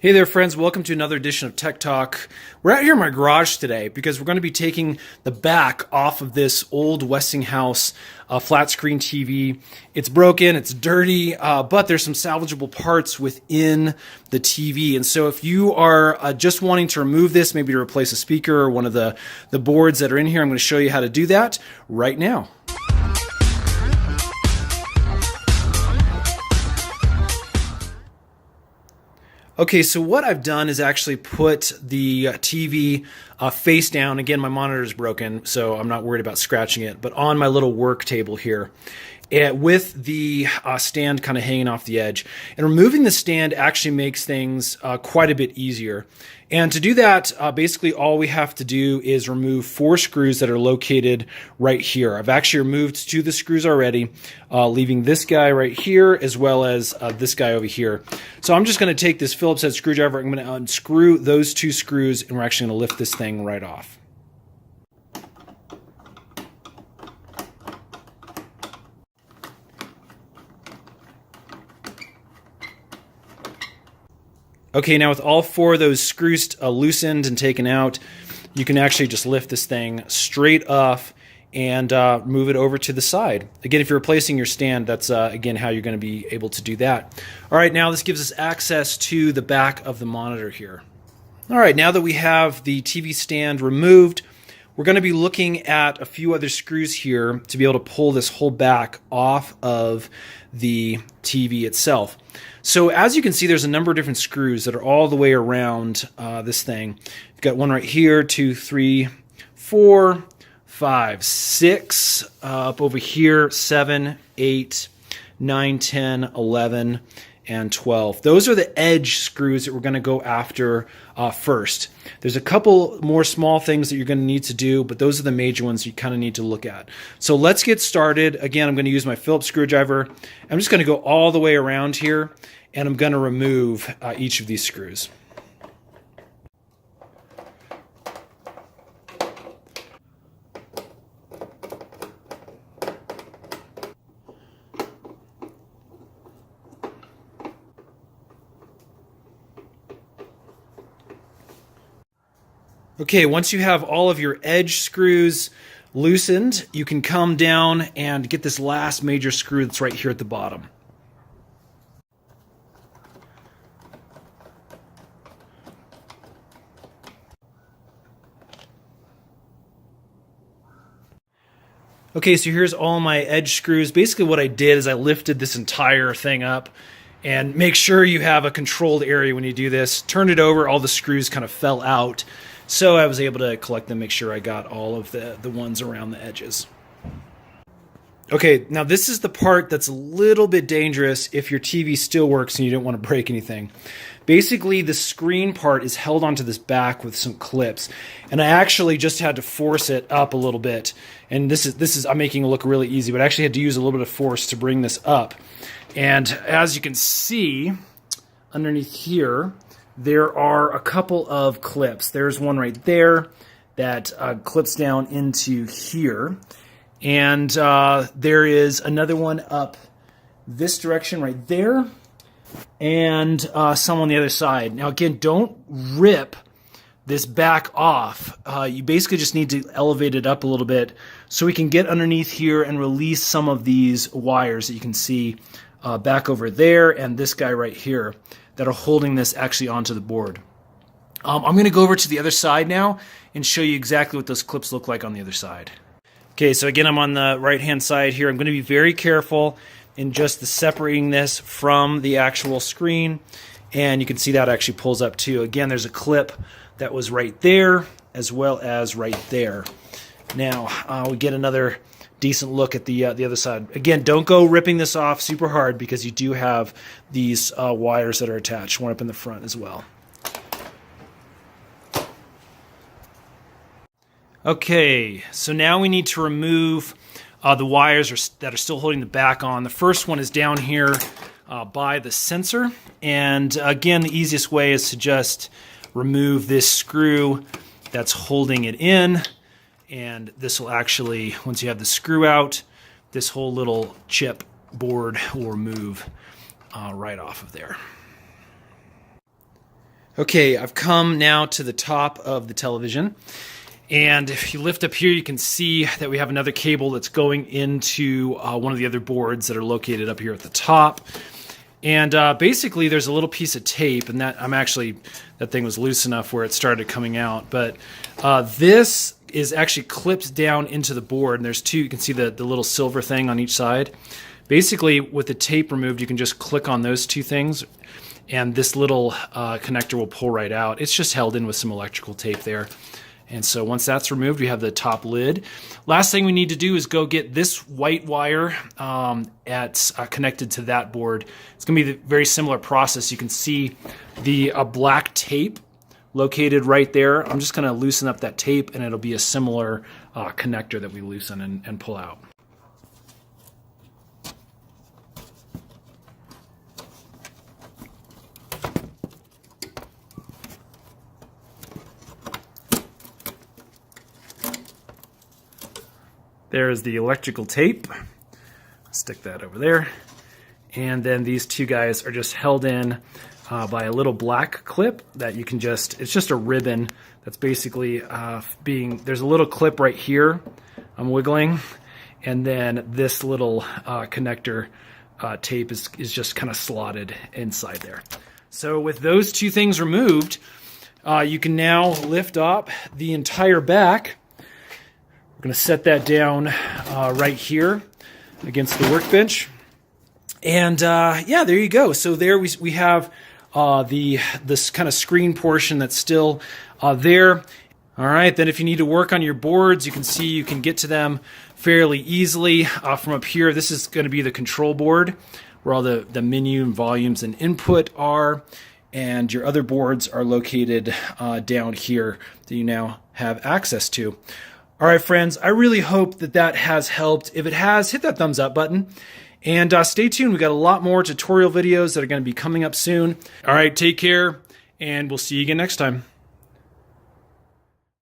Hey there, friends. Welcome to another edition of Tech Talk. We're out here in my garage today because we're going to be taking the back off of this old Westinghouse flat screen TV. It's broken, it's dirty, but there's some salvageable parts within the TV. And so if you are just wanting to remove this, maybe to replace a speaker or one of the boards that are in here, I'm going to show you how to do that right now. Okay, so what I've done is actually put the TV face down. Again, my monitor is broken, so I'm not worried about scratching it, but on my little work table here, with the stand kind of hanging off the edge. And removing the stand actually makes things quite a bit easier. And to do that, basically all we have to do is remove 4 screws that are located right here. I've actually removed 2 of the screws already, leaving this guy right here as well as this guy over here. So I'm just going to take this Phillips head screwdriver, I'm going to unscrew those 2 screws, and we're actually going to lift this thing right off. Okay, now with all 4 of those screws loosened and taken out, you can actually just lift this thing straight off and move it over to the side. Again, if you're replacing your stand, that's again how you're going to be able to do that. All right, now this gives us access to the back of the monitor here. All right, now that we have the TV stand removed, we're going to be looking at a few other screws here to be able to pull this whole back off of the TV itself. So as you can see, there's a number of different screws that are all the way around this thing. You've got one right here, 2, 3, 4, 5, 6, up over here, 7, 8, 9, 10, 11, and 12. Those are the edge screws that we're going to go after first. There's a couple more small things that you're going to need to do, but those are the major ones you kind of need to look at. So let's get started. Again, I'm going to use my Phillips screwdriver. I'm just going to go all the way around here, and I'm going to remove each of these screws. Okay, once you have all of your edge screws loosened, you can come down and get this last major screw that's right here at the bottom. Okay, so here's all my edge screws. Basically what I did is I lifted this entire thing up, and make sure you have a controlled area when you do this. Turned it over, all the screws kind of fell out. So I was able to collect them, make sure I got all of the ones around the edges. Okay, now this is the part that's a little bit dangerous if your TV still works and you don't want to break anything. Basically, the screen part is held onto this back with some clips, and I actually just had to force it up a little bit. And this is I'm making it look really easy, but I actually had to use a little bit of force to bring this up. And as you can see, underneath here, there are a couple of clips. There's one right there that clips down into here. And there is another one up this direction right there, and some on the other side. Now again, don't rip this back off. You basically just need to elevate it up a little bit so we can get underneath here and release some of these wires that you can see back over there and this guy right here that are holding this actually onto the board. I'm going to go over to the other side now and show you exactly what those clips look like on the other side. Okay, so again, I'm on the right-hand side here. I'm going to be very careful in just separating this from the actual screen, and you can see that actually pulls up too. Again, there's a clip that was right there as well as right there. Now, we get another decent look at the other side. Again, don't go ripping this off super hard because you do have these wires that are attached, one up in the front as well. Okay, so now we need to remove the wires that are still holding the back on. The first one is down here by the sensor, and again, the easiest way is to just remove this screw that's holding it in, and this will actually, once you have the screw out, this whole little chip board will remove right off of there. Okay, I've come now to the top of the television. And if you lift up here, you can see that we have another cable that's going into one of the other boards that are located up here at the top. And basically, there's a little piece of tape, and that thing was loose enough where it started coming out. But this is actually clipped down into the board, and there's two. You can see the little silver thing on each side. Basically, with the tape removed, you can just click on those two things, and this little connector will pull right out. It's just held in with some electrical tape there. And so once that's removed, we have the top lid. Last thing we need to do is go get this white wire connected to that board. It's going to be a very similar process. You can see the black tape located right there. I'm just going to loosen up that tape, and it'll be a similar connector that we loosen and pull out. There's the electrical tape. Stick that over there. And then these two guys are just held in by a little black clip that you can it's just a ribbon that's basically there's a little clip right here I'm wiggling, and then this little connector tape is just kind of slotted inside there. So with those two things removed, you can now lift up the entire back. We're going to set that down right here against the workbench. And yeah, there you go. So there we have this kind of screen portion that's still there. All right, then if you need to work on your boards, you can see you can get to them fairly easily from up here. This is going to be the control board where all the menu and volumes and input are. And your other boards are located down here that you now have access to. All right, friends, I really hope that has helped. If it has, hit that thumbs up button. And stay tuned. We've got a lot more tutorial videos that are going to be coming up soon. All right, take care, and we'll see you again next time.